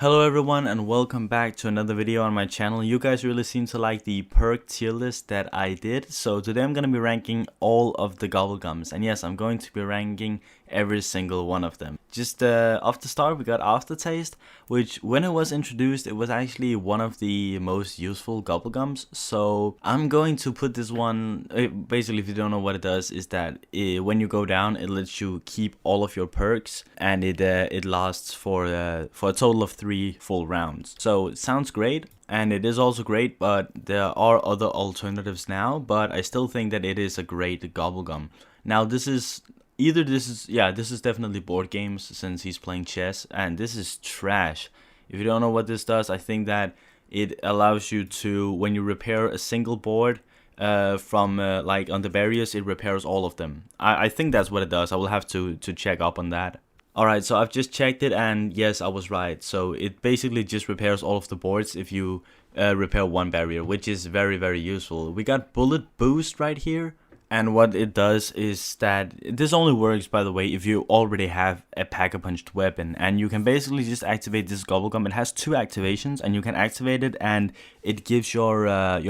Hello everyone and welcome back to another video on my channel. You guys really seem to like the perk tier list that I did. So today I'm going to be ranking all of the gobblegums. And yes, I'm going to be ranking every single one of them. Just off the start we got Aftertaste, which when it was introduced it was actually one of the most useful gobblegums. So I'm going to put this one, basically if you don't know what it does is that when you go down it lets you keep all of your perks and it lasts for a total of 3 full rounds. So it sounds great. And it is also great, but there are other alternatives now, but I still think that it is a great gobblegum. Now this is definitely board games since he's playing chess, and this is trash. If you don't know what this does, I think that it allows you to, when you repair a single board from like on the barriers, it repairs all of them. I think that's what it does. I will have to check up on that. Alright, so I've just checked it and yes, I was right. So it basically just repairs all of the boards if you repair one barrier, which is very, very useful. We got bullet boost right here. And what it does is that this only works, by the way, if you already have a pack-a-punched weapon. And you can basically just activate this gobblegum. It has 2 activations and you can activate it and it gives your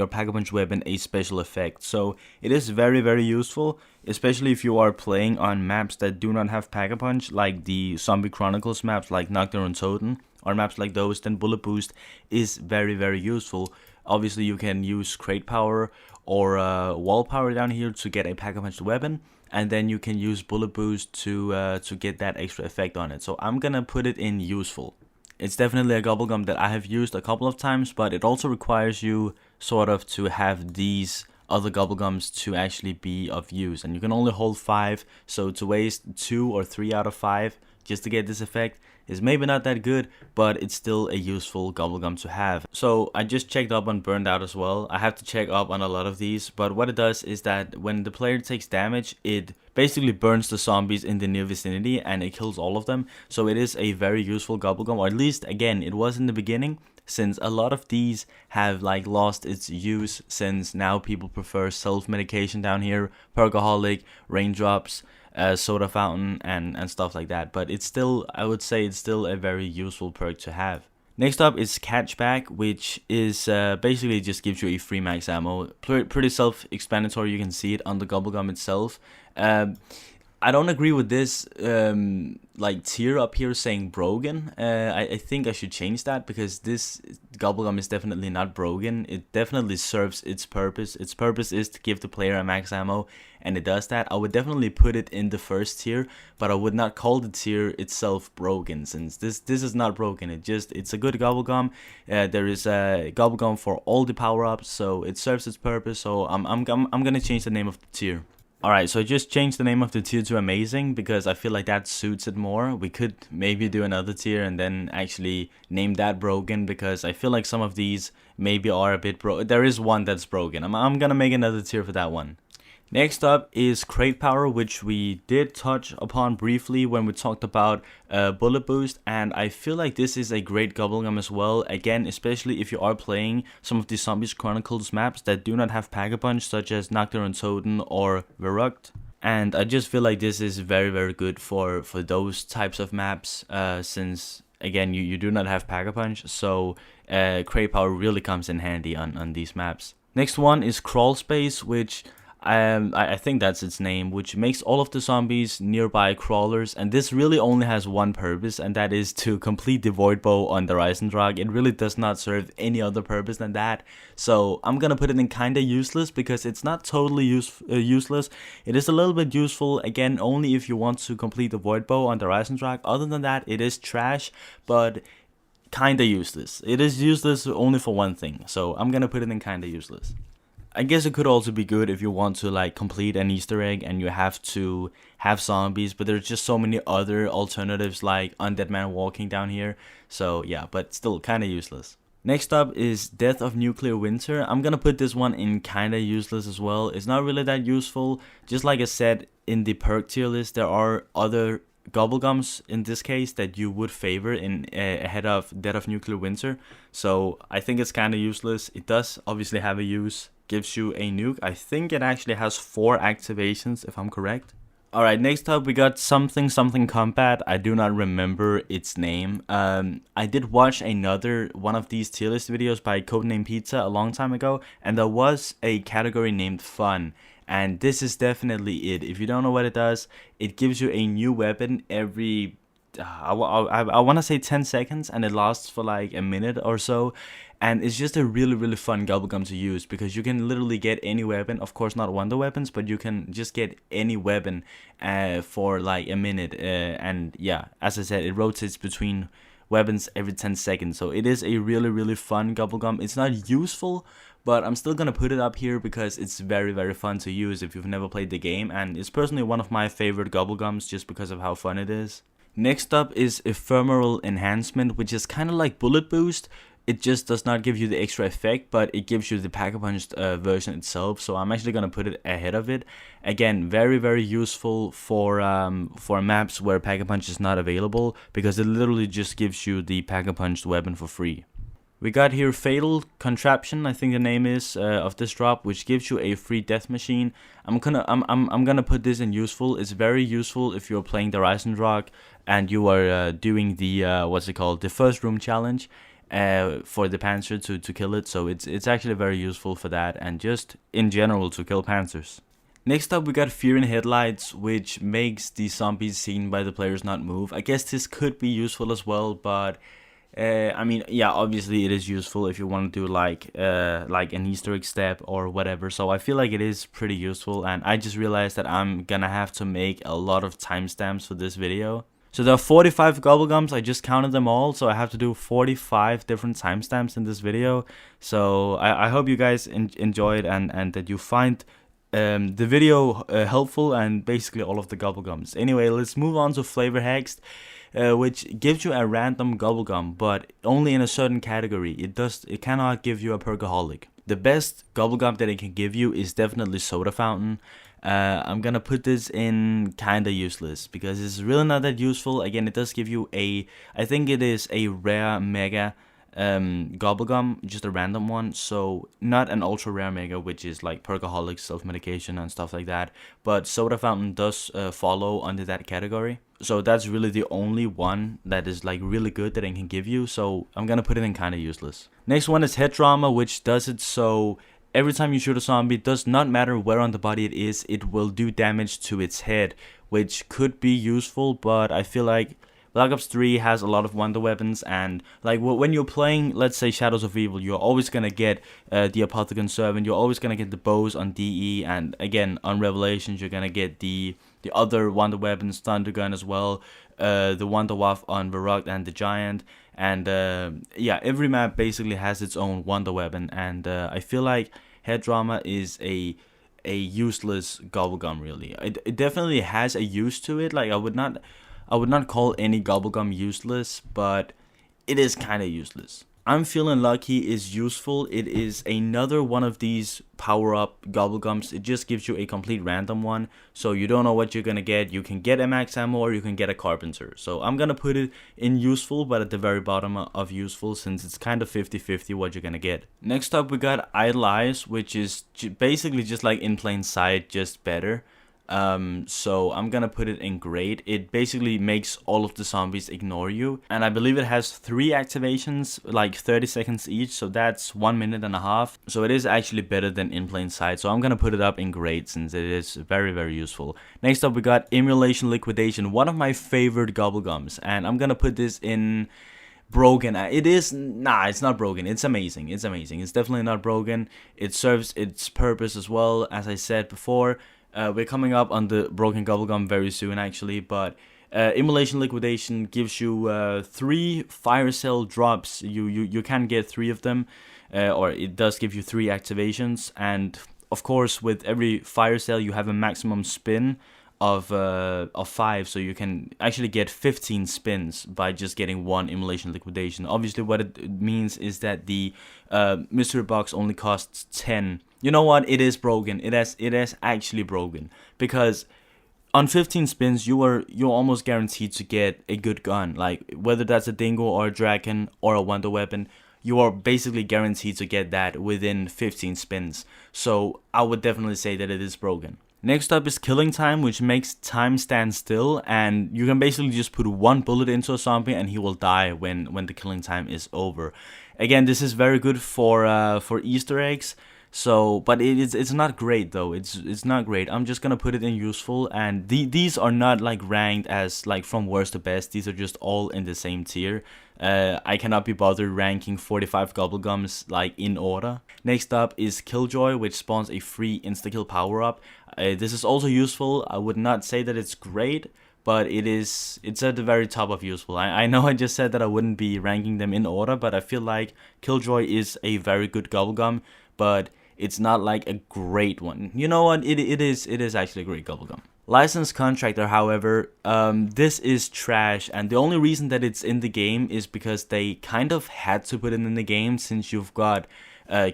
pack-a-punch weapon a special effect. So it is very, very useful, especially if you are playing on maps that do not have pack-a-punch, like the Zombie Chronicles maps like Knockdown and Totem, or maps like those. Then bullet boost is very, very useful. Obviously you can use crate power or wall power down here to get a pack-a-punch weapon, and then you can use bullet boost to get that extra effect on it. So I'm gonna put it in useful. It's definitely a gobblegum that I have used a couple of times, but it also requires you sort of to have these other gobblegums to actually be of use, and you can only hold 5, so to waste 2 or 3 out of 5 just to get this effect is maybe not that good, but it's still a useful gobblegum to have. So I just checked up on Burned Out as well. I have to check up on a lot of these, but what it does is that when the player takes damage, it basically burns the zombies in the near vicinity and it kills all of them. So it is a very useful gobblegum, or at least again it was in the beginning, since a lot of these have like lost its use since now people prefer self-medication down here, Perkaholic, raindrops, soda fountain and stuff like that. But it's still, I would say it's still a very useful perk to have. Next up is Catchback, which is basically just gives you a free max ammo. Pretty self-explanatory, you can see it on the gobblegum itself. I don't agree with this like tier up here saying broken. I think I should change that, because this gobblegum is definitely not broken. It definitely serves its purpose. Its purpose is to give the player a max ammo, and it does that. I would definitely put it in the first tier, but I would not call the tier itself broken, since this is not broken. It's a good gobblegum. There is a gobblegum for all the power-ups, so it serves its purpose. So I'm gonna change the name of the tier. Alright, so I just changed the name of the tier to Amazing, because I feel like that suits it more. We could maybe do another tier and then actually name that Broken, because I feel like some of these maybe are a bit broken. There is one that's broken. I'm gonna make another tier for that one. Next up is Crate Power, which we did touch upon briefly when we talked about Bullet Boost, and I feel like this is a great gobblegum as well. Again, especially if you are playing some of the Zombies Chronicles maps that do not have Pack-a-Punch, such as Knockdown and Totem or Verrucht. And I just feel like this is very, very good for those types of maps, since again you do not have Pack-a-Punch, so Crate Power really comes in handy on these maps. Next one is Crawl Space, which I think that's its name, which makes all of the zombies nearby crawlers, and this really only has one purpose, and that is to complete the void bow on the Reisendrag. It really does not serve any other purpose than that, so I'm gonna put it in kinda useless, because it's not totally useless. It is a little bit useful, again, only if you want to complete the void bow on the Reisendrag. Other than that, it is trash, but kinda useless. It is useless only for one thing, so I'm gonna put it in kinda useless. I guess it could also be good if you want to like complete an Easter egg and you have to have zombies, but there's just so many other alternatives like Undead Man Walking down here. So yeah, but still kinda useless. Next up is Death of Nuclear Winter. I'm gonna put this one in kinda useless as well. It's not really that useful. Just like I said in the perk tier list, there are other gobblegums in this case that you would favor in ahead of Death of Nuclear Winter. So I think it's kinda useless. It does obviously have a use. Gives you a nuke. I think it actually has 4 activations if I'm correct. Alright, next up we got something combat. I do not remember its name. I did watch another one of these tier list videos by Codename Pizza a long time ago, and there was a category named fun. And this is definitely it. If you don't know what it does, it gives you a new weapon every I want to say 10 seconds, and it lasts for like a minute or so, and it's just a really fun gobblegum to use because you can literally get any weapon. Of course not wonder weapons, but you can just get any weapon for like a minute, and yeah, as I said, it rotates between weapons every 10 seconds, so it is a really fun gobblegum. It's not useful, but I'm still gonna put it up here because it's very fun to use if you've never played the game, and it's personally one of my favorite gobblegums just because of how fun it is. Next up is Ephemeral Enhancement, which is kind of like Bullet Boost. It just does not give you the extra effect, but it gives you the Pack-a-Punch version itself. So I'm actually gonna put it ahead of it. Again, very useful for maps where Pack-a-Punch is not available, because it literally just gives you the Pack-a-Punch weapon for free. We got here Fatal Contraption, I think the name is, of this drop, which gives you a free death machine. I'm gonna put this in useful. It's very useful if you're playing the Rise and Rock and you are doing the what's it called, the first room challenge for the Panzer to kill it. So it's actually very useful for that, and just in general to kill Panzers. Next up we got Fear in Headlights, which makes the zombies seen by the players not move. I guess this could be useful as well, but I mean, yeah, obviously it is useful if you want to do like an Easter egg step or whatever. So I feel like it is pretty useful, and I just realized that I'm gonna have to make a lot of timestamps for this video. So there are 45 gobblegums, I just counted them all, so I have to do 45 different timestamps in this video. So I hope you guys enjoyed and that you find the video helpful, and basically all of the gobblegums. Anyway, let's move on to Flavour Hexed, which gives you a random gobblegum, but only in a certain category. It cannot give you a Perkaholic. The best gobblegum that it can give you is definitely Soda Fountain. I'm gonna put this in kinda useless because it's really not that useful. Again, it does give you I think it is a rare mega gobblegum, just a random one, so not an ultra rare mega, which is like Perkaholic, self-medication and stuff like that, but Soda Fountain does follow under that category. So that's really the only one that is like really good that it can give you, so I'm gonna put it in kinda useless. Next one is Head Drama, which does it so every time you shoot a zombie, it does not matter where on the body it is, it will do damage to its head, which could be useful, but I feel like Black Ops 3 has a lot of wonder weapons, and like when you're playing, let's say Shadows of Evil, you're always gonna get the Apothecon Servant, you're always gonna get the bows on DE, and again on Revelations you're gonna get the other wonder weapons, Thunder Gun as well, the Wonder Waff on Varrock and the Giant, and yeah, every map basically has its own wonder weapon, and I feel like Head Drama is a useless gobblegum really. It definitely has a use to it. Like I would not call any gobblegum useless, but it is kind of useless. I'm Feeling Lucky is useful. It is another one of these power-up gobblegums. It just gives you a complete random one, so you don't know what you're gonna get. You can get a max ammo or you can get a carpenter. So I'm gonna put it in useful, but at the very bottom of useful, since it's kind of 50-50 what you're gonna get. Next up we got Idle Eyes, which is basically just like In Plain Sight, just better. So I'm gonna put it in great. It basically makes all of the zombies ignore you, and I believe it has 3 activations, like 30 seconds each, so that's 1.5 minutes. So it is actually better than In Plain Sight, so I'm gonna put it up in great since it is very useful. Next up we got Immolation Liquidation, one of my favorite gobblegums, and I'm gonna put this in broken. It's not broken. It's amazing. It's definitely not broken. It serves its purpose as well, as I said before. We're coming up on the broken gobblegum very soon actually, but Immolation Liquidation gives you 3 fire cell drops. You can get 3 of them, or it does give you 3 activations, and of course with every fire cell you have a maximum spin of 5, so you can actually get 15 spins by just getting 1 Immolation Liquidation. Obviously what it means is that the mystery box only costs 10. You know what, it is broken. It is actually broken, because on 15 spins you're almost guaranteed to get a good gun, like whether that's a dingo or a dragon or a wonder weapon. You are basically guaranteed to get that within 15 spins, so I would definitely say that it is broken. Next up is killing time, which makes time stand still, and you can basically just put one bullet into a zombie and he will die when the killing time is over. Again, this is very good for Easter eggs. So, but it's not great though. It's not great. I'm just gonna put it in useful, and these are not like ranked as like from worst to best. These are just all in the same tier. I cannot be bothered ranking 45 gobblegums like in order. Next up is Killjoy, which spawns a free insta-kill power-up. This is also useful. I would not say that it's great, but it's at the very top of useful. I know I just said that I wouldn't be ranking them in order, but I feel like Killjoy is a very good gobblegum, but it's not like a great one. You know what? It is actually a great gobblegum. Licensed Contractor, however, this is trash, and the only reason that it's in the game is because they kind of had to put it in the game, since you've got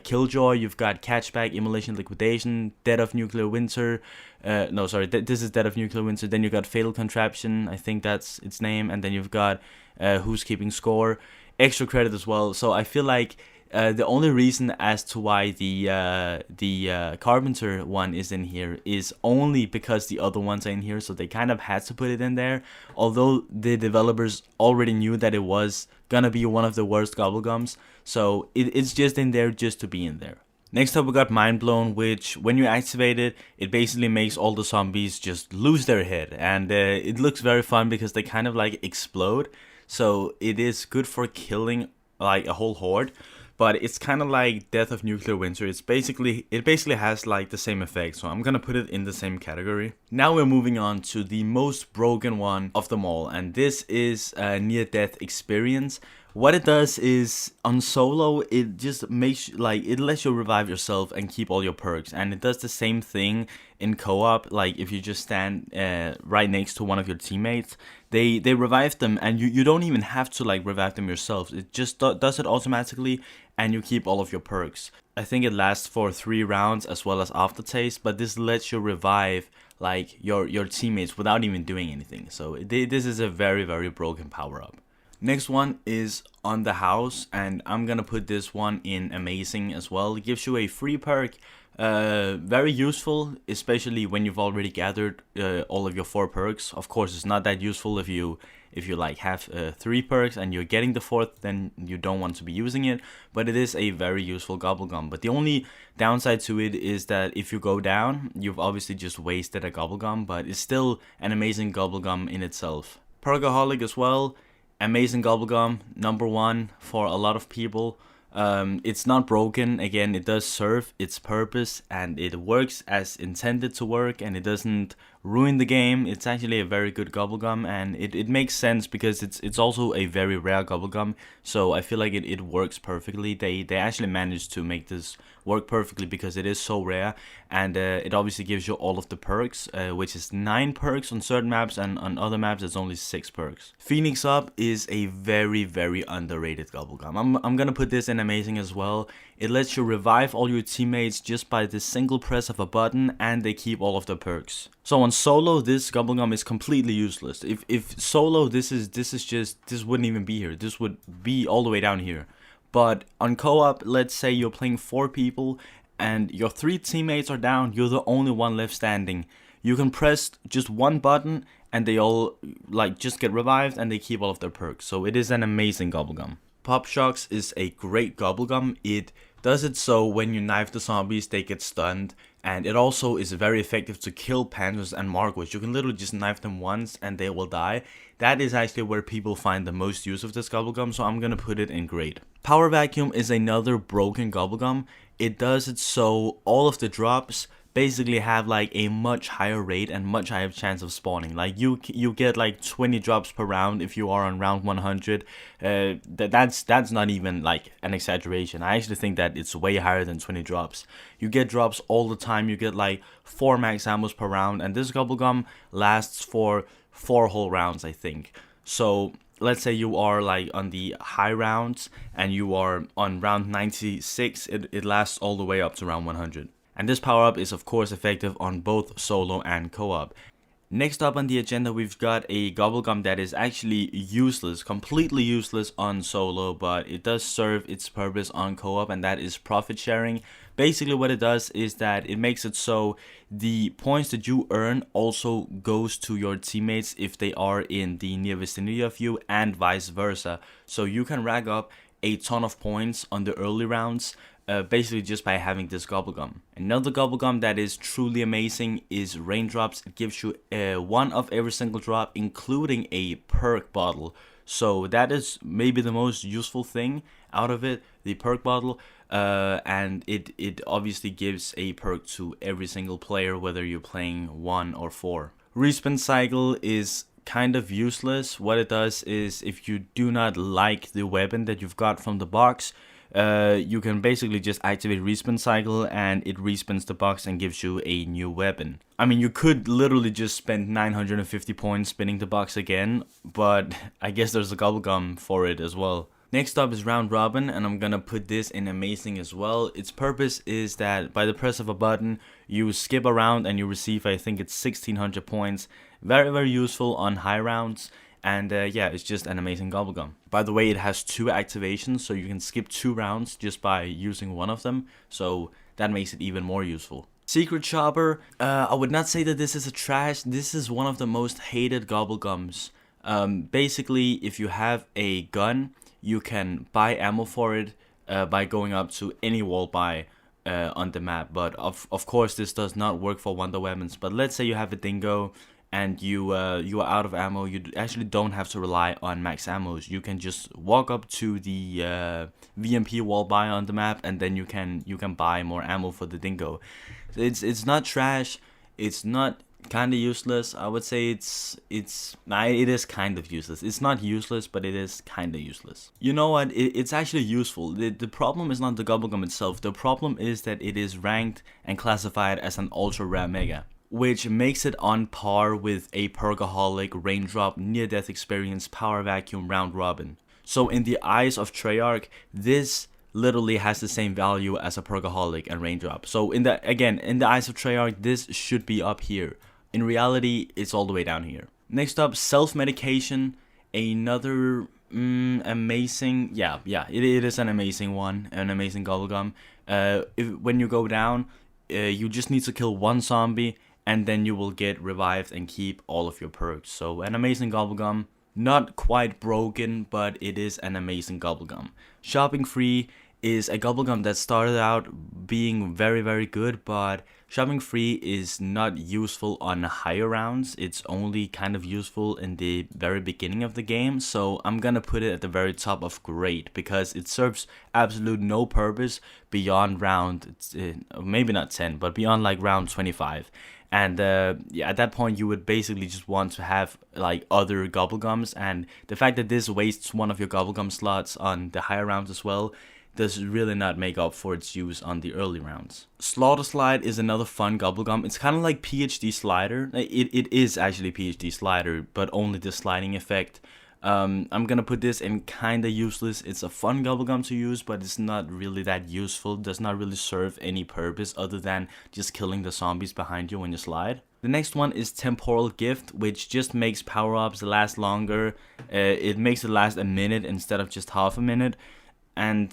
Killjoy, you've got Catchback, Immolation Liquidation, Dead of Nuclear Winter. No, sorry, this is Dead of Nuclear Winter. Then you've got Fatal Contraption, I think that's its name, and then you've got Who's Keeping Score, extra credit as well. So I feel like the only reason as to why the Carpenter one is in here is only because the other ones are in here, so they kind of had to put it in there. Although the developers already knew that it was gonna be one of the worst gobblegums, so it's just in there just to be in there. Next up we got Mind Blown, which when you activate it, it basically makes all the zombies just lose their head, and it looks very fun because they kind of like explode. So it is good for killing like a whole horde. But it's kind of like Death of Nuclear Winter. It basically has like the same effect, so I'm gonna put it in the same category. Now we're moving on to the most broken one of them all, and this is Near Death Experience. What it does is, on solo, it just makes like it lets you revive yourself and keep all your perks, and it does the same thing in co-op. Like if you just stand right next to one of your teammates, they revive them, and you don't even have to like revive them yourself. It just does it automatically, and you keep all of your perks. I think it lasts for 3 rounds as well as Aftertaste, but this lets you revive like your teammates without even doing anything. So this is a very, very broken power up. Next one is On the House, and I'm gonna put this one in Amazing as well. It gives you a free perk, very useful, especially when you've already gathered all of your 4 perks. Of course, it's not that useful if you like have 3 perks and you're getting the 4th, then you don't want to be using it. But it is a very useful gobblegum. But the only downside to it is that if you go down, you've obviously just wasted a gobblegum, but it's still an amazing gobblegum in itself. Perkaholic as well. Amazing gobblegum, number 1 for a lot of people. It's not broken. Again, it does serve its purpose and it works as intended to work, and it doesn't ruin the game. It's actually a very good gobblegum, and it makes sense because it's also a very rare gobblegum, so I feel like it works perfectly. They actually managed to make this work perfectly because it is so rare, and it obviously gives you all of the perks, which is 9 perks on certain maps, and on other maps it's only 6 perks. Phoenix Up is a very, very underrated gobblegum. I'm gonna put this in Amazing as well. It lets you revive all your teammates just by the single press of a button, and they keep all of the perks. So on solo, this gobblegum is completely useless. If solo, this wouldn't even be here. This would be all the way down here. But on co-op, let's say you're playing 4 people and your 3 teammates are down, you're the only one left standing. You can press just one button and they all like just get revived and they keep all of their perks. So it is an amazing gobblegum. Pop Shocks is a great gobblegum. It does it so when you knife the zombies, they get stunned, and it also is very effective to kill panthers and markers. You can literally just knife them once and they will die. That is actually where people find the most use of this gobblegum, so I'm gonna put it in great. Power Vacuum is another broken gobblegum. It does it so all of the drops basically have like a much higher rate and much higher chance of spawning. Like you get like 20 drops per round if you are on round 100. That's not even like an exaggeration. I actually think that it's way higher than 20 drops. You get drops all the time. You get like 4 max ammos per round, and this gobblegum lasts for 4 whole rounds, I think. So let's say you are like on the high rounds and you are on round 96, it lasts all the way up to round 100. And this power up is of course effective on both solo and co-op. Next up on the agenda, we've got a gobblegum that is actually useless, completely useless on solo, but it does serve its purpose on co-op, and that is profit sharing. Basically what it does is that it makes it so the points that you earn also goes to your teammates if they are in the near vicinity of you, and vice versa. So you can rack up a ton of points on the early rounds, basically just by having this gobblegum. Another gobblegum that is truly amazing is raindrops. It gives you one of every single drop, including a perk bottle. So that is maybe the most useful thing out of it, the perk bottle. And it obviously gives a perk to every single player, whether you're playing 1 or 4. Respin Cycle is kind of useless. What it does is, if you do not like the weapon that you've got from the box, you can basically just activate Respin Cycle and it respins the box and gives you a new weapon. I mean, you could literally just spend 950 points spinning the box again, but I guess there's a gobblegum for it as well. Next up is Round Robin, and I'm gonna put this in amazing as well. Its purpose is that by the press of a button, you skip a round and you receive, I think it's 1600 points. Very, very useful on high rounds. And yeah, it's just an amazing gobblegum. By the way, it has 2 activations, so you can skip 2 rounds just by using one of them. So that makes it even more useful. Secret Shopper, I would not say that this is a trash. This is one of the most hated gobblegums. Basically, if you have a gun, you can buy ammo for it by going up to any wall buy on the map. But of course, this does not work for wonder weapons. But let's say you have a dingo and you are out of ammo. You actually don't have to rely on max ammos. You can just walk up to the VMP wall buy on the map, and then you can buy more ammo for the dingo. It's not trash. It's not kind of useless. I would say it is kind of useless. It's not useless, but it is kind of useless. You know what? It's actually useful. The problem is not the gobblegum itself. The problem is that it is ranked and classified as an ultra rare mega, which makes it on par with a Perkaholic, Raindrop, Near Death Experience, Power Vacuum, Round Robin. So in the eyes of Treyarch, this literally has the same value as a Perkaholic and Raindrop. So in the eyes of Treyarch, this should be up here. In reality, it's all the way down here. Next up, Self-Medication, another amazing, yeah, it is an amazing one, an amazing gobblegum. When you go down, you just need to kill 1 zombie, and then you will get revived and keep all of your perks. So an amazing gobblegum, not quite broken, but it is an amazing gobblegum. Shopping Free is a gobblegum that started out being very, very good, but shopping free is not useful on higher rounds. It's only kind of useful in the very beginning of the game, so I'm gonna put it at the very top of great, because it serves absolute no purpose beyond round, maybe not 10, but beyond like round 25. And yeah, at that point you would basically just want to have like other gobblegums, and the fact that this wastes one of your gobblegum slots on the higher rounds as well does really not make up for its use on the early rounds. Slaughter Slide is another fun gobblegum. It's kind of like PhD Slider. It is actually PhD Slider, but only the sliding effect. I'm gonna put this in kinda useless. It's a fun gobblegum to use, but it's not really that useful. It does not really serve any purpose other than just killing the zombies behind you when you slide. The next one is Temporal Gift, which just makes power-ups last longer. It makes it last a minute instead of just half a minute. And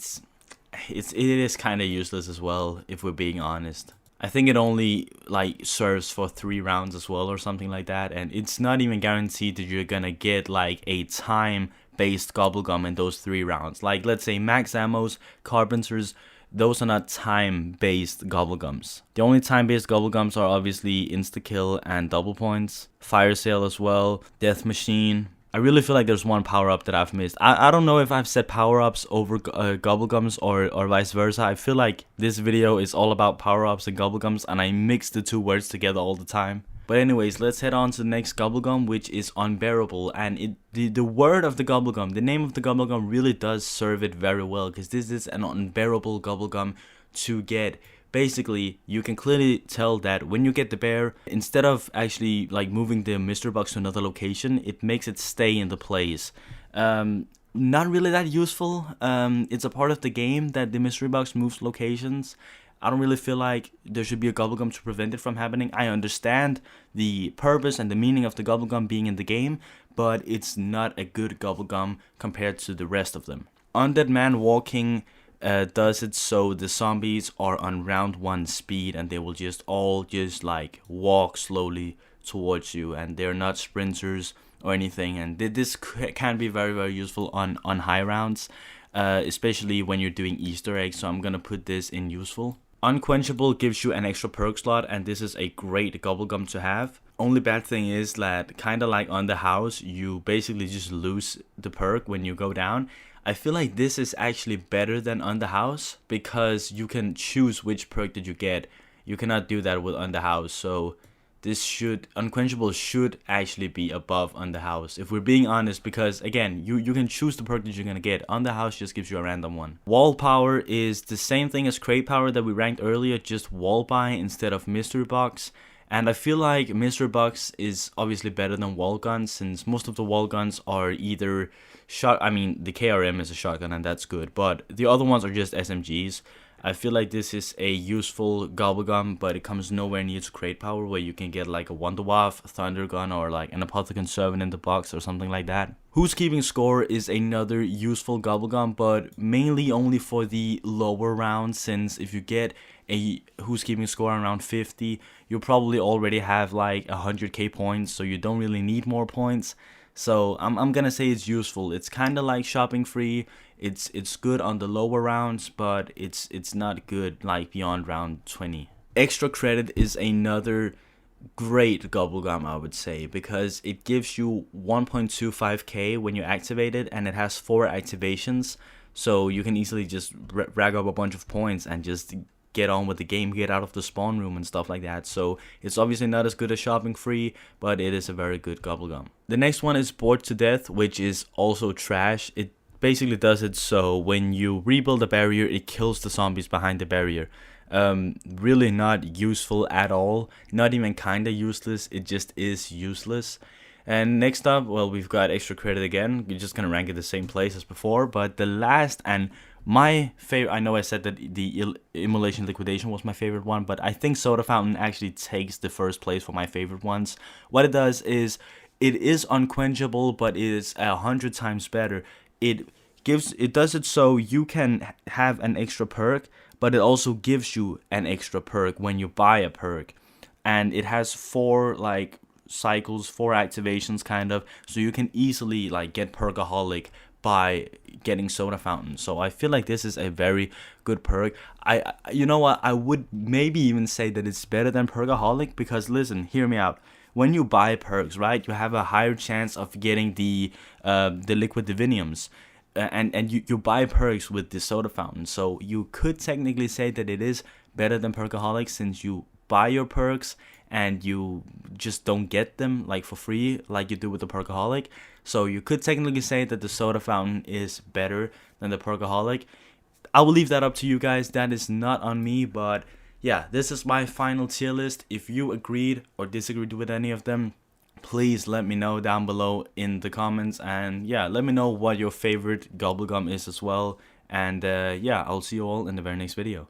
it is kind of useless as well, if we're being honest. I think it only like serves for 3 rounds as well, or something like that, and it's not even guaranteed that you're gonna get like a time based gobblegum in those 3 rounds. Like, let's say max ammos, carpenters, those are not time based gobblegums. The only time based gobblegums are obviously insta kill and double points, fire sale as well, death machine. I really feel like there's one power-up that I've missed. I don't know if I've said power-ups over gobblegums or vice versa. I feel like this video is all about power-ups and gobblegums, and I mix the 2 words together all the time. But anyways, let's head on to the next gobblegum, which is Unbearable. And the word of the gobblegum, the name of the gobblegum really does serve it very well, because this is an unbearable gobblegum to get. Basically, you can clearly tell that when you get the bear, instead of actually like moving the mystery box to another location, it makes it stay in the place. Not really that useful. It's a part of the game that the mystery box moves locations. I don't really feel like there should be a gobblegum to prevent it from happening. I understand the purpose and the meaning of the gobblegum being in the game, but it's not a good gobblegum compared to the rest of them. Undead Man Walking does it so the zombies are on round 1 speed, and they will just all just like walk slowly towards you, and they're not sprinters or anything. And this can be very useful on high rounds, especially when you're doing Easter eggs. So I'm gonna put this in useful. Unquenchable gives you an extra perk slot, and this is a great gobblegum to have. Only bad thing is that, kind of like on the house, you basically just lose the perk when you go down. I feel like this is actually better than on the house, because you can choose which perk that you get. You cannot do that with on the house, so Unquenchable should actually be above on the house, if we're being honest, because again, you can choose the perk that you're gonna get. On the house just gives you a random one. Wall power is the same thing as crate power that we ranked earlier, just wall buy instead of mystery box. And I feel like mystery box is obviously better than wall guns, since most of the wall guns are either the KRM is a shotgun, and that's good, but the other ones are just SMGs. I feel like this is a useful gobblegum, but it comes nowhere near to crate power, where you can get like a Wonder Waff, Thunder Gun, or like an Apothecon Servant in the box or something like that. Who's Keeping Score is another useful gobblegum, but mainly only for the lower rounds, since if you get a Who's Keeping Score around 50, you probably already have like 100k points, so you don't really need more points. So I'm gonna say it's useful. It's kind of like shopping free. It's good on the lower rounds, but it's not good like beyond round 20. Extra credit is another great gobblegum, I would say, because it gives you 1.25k when you activate it, and it has 4 activations, so you can easily just rag up a bunch of points and just get on with the game, get out of the spawn room and stuff like that. So it's obviously not as good as shopping free, but it is a very good gobblegum. The next one is Bored to Death, which is also trash. It basically does it so when you rebuild a barrier, it kills the zombies behind the barrier. Really not useful at all, not even kinda useless, it just is useless. And next up, well, we've got extra credit again. You're just gonna rank it the same place as before, but the last and my favorite, I know I said that the Immolation Liquidation was my favorite one, but I think Soda Fountain actually takes the first place for my favorite ones. What it does is, it is unquenchable, but it is 100 times better. It does it so you can have an extra perk, but it also gives you an extra perk when you buy a perk. And it has 4 like cycles, 4 activations kind of, so you can easily like get Perkaholic by getting Soda Fountain. So I feel like this is a very good perk. You know what, I would maybe even say that it's better than Perkaholic, because listen, hear me out. When you buy perks, right, you have a higher chance of getting the liquid diviniums. And you buy perks with the Soda Fountain, so you could technically say that it is better than Perkaholic, since you buy your perks and you just don't get them like for free like you do with the Perkaholic. So you could technically say that the Soda Fountain is better than the Perkaholic. I will leave that up to you guys. That is not on me, but yeah, this is my final tier list. If you agreed or disagreed with any of them, please let me know down below in the comments, and yeah, let me know what your favorite gobblegum is as well. And yeah, I'll see you all in the very next video.